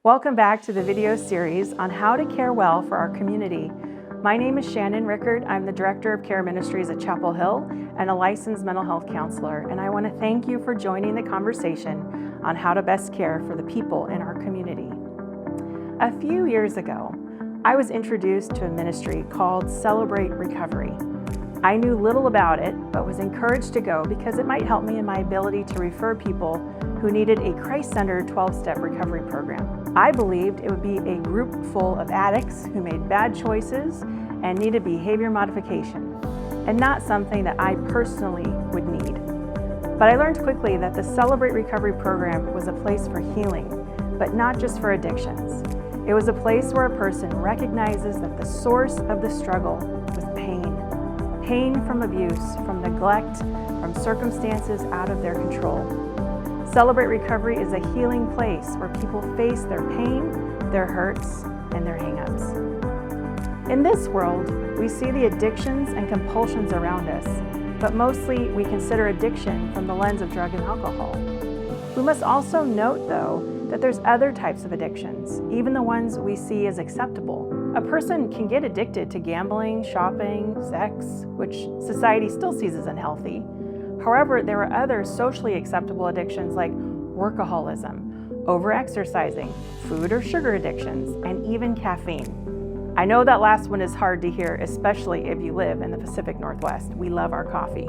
Welcome back to the video series on how to care well for our community. My name is Shannon Rickard. I'm the Director of Care Ministries at Chapel Hill and a licensed mental health counselor, and I want to thank you for joining the conversation on how to best care for the people in our community. A few years ago, I was introduced to a ministry called Celebrate Recovery. I knew little about it, but was encouraged to go because it might help me in my ability to refer people who needed a Christ-centered 12-step recovery program. I believed it would be a group full of addicts who made bad choices and needed behavior modification, and not something that I personally would need. But I learned quickly that the Celebrate Recovery program was a place for healing, but not just for addictions. It was a place where a person recognizes that the source of the struggle was pain. Pain from abuse, from neglect, from circumstances out of their control. Celebrate Recovery is a healing place where people face their pain, their hurts, and their hang-ups. In this world, we see the addictions and compulsions around us, but mostly we consider addiction from the lens of drug and alcohol. We must also note, though, that there's other types of addictions, even the ones we see as acceptable. A person can get addicted to gambling, shopping, sex, which society still sees as unhealthy. However, there are other socially acceptable addictions like workaholism, overexercising, food or sugar addictions, and even caffeine. I know that last one is hard to hear, especially if you live in the Pacific Northwest. We love our coffee.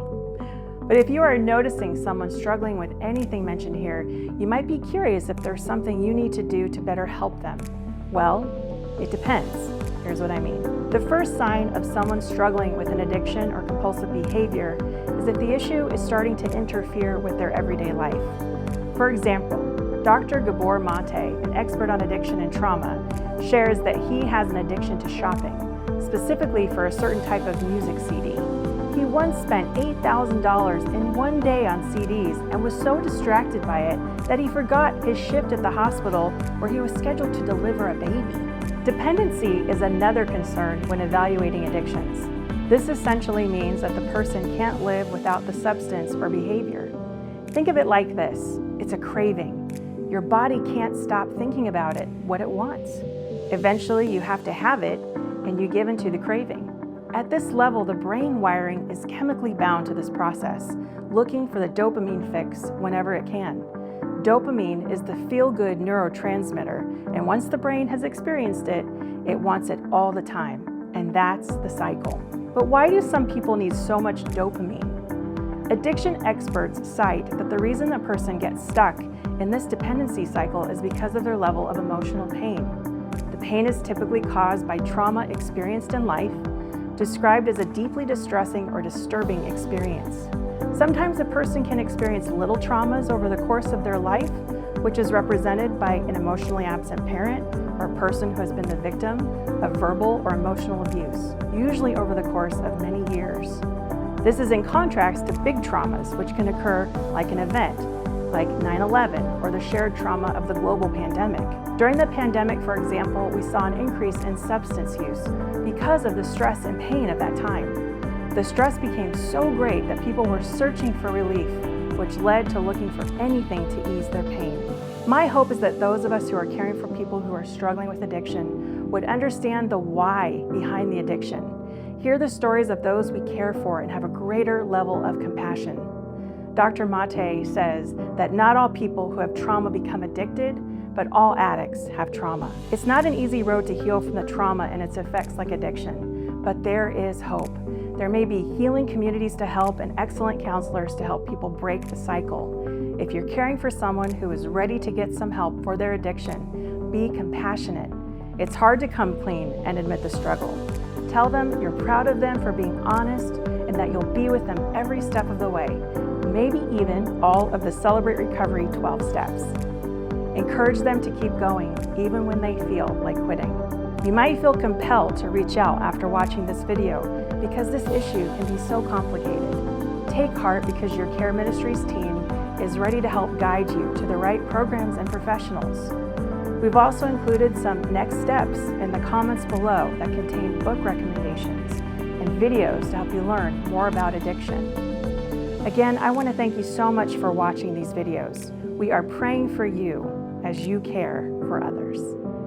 But if you are noticing someone struggling with anything mentioned here, you might be curious if there's something you need to do to better help them. Well, it depends. Here's what I mean. The first sign of someone struggling with an addiction or compulsive behavior is if the issue is starting to interfere with their everyday life. For example, Dr. Gabor Mate, an expert on addiction and trauma, shares that he has an addiction to shopping, specifically for a certain type of music CD. He once spent $8,000 in one day on CDs and was so distracted by it that he forgot his shift at the hospital where he was scheduled to deliver a baby. Dependency is another concern when evaluating addictions. This essentially means that the person can't live without the substance or behavior. Think of it like this. It's a craving. Your body can't stop thinking about it, what it wants. Eventually, you have to have it, and you give into the craving. At this level, the brain wiring is chemically bound to this process, looking for the dopamine fix whenever it can. Dopamine is the feel-good neurotransmitter, and once the brain has experienced it, it wants it all the time, and that's the cycle. But why do some people need so much dopamine? Addiction experts cite that the reason a person gets stuck in this dependency cycle is because of their level of emotional pain. The pain is typically caused by trauma experienced in life, described as a deeply distressing or disturbing experience. Sometimes a person can experience little traumas over the course of their life, which is represented by an emotionally absent parent or a person who has been the victim of verbal or emotional abuse, usually over the course of many years. This is in contrast to big traumas, which can occur like an event, like 9/11 or the shared trauma of the global pandemic. During the pandemic, for example, we saw an increase in substance use because of the stress and pain of that time. The stress became so great that people were searching for relief, which led to looking for anything to ease their pain. My hope is that those of us who are caring for people who are struggling with addiction would understand the why behind the addiction, hear the stories of those we care for, and have a greater level of compassion. Dr. Mate says that not all people who have trauma become addicted, but all addicts have trauma. It's not an easy road to heal from the trauma and its effects like addiction, but there is hope. There may be healing communities to help and excellent counselors to help people break the cycle. If you're caring for someone who is ready to get some help for their addiction, be compassionate. It's hard to come clean and admit the struggle. Tell them you're proud of them for being honest and that you'll be with them every step of the way, maybe even all of the Celebrate Recovery 12 steps. Encourage them to keep going, even when they feel like quitting. You might feel compelled to reach out after watching this video because this issue can be so complicated. Take heart because your Care Ministries team is ready to help guide you to the right programs and professionals. We've also included some next steps in the comments below that contain book recommendations and videos to help you learn more about addiction. Again, I want to thank you so much for watching these videos. We are praying for you as as you care for others.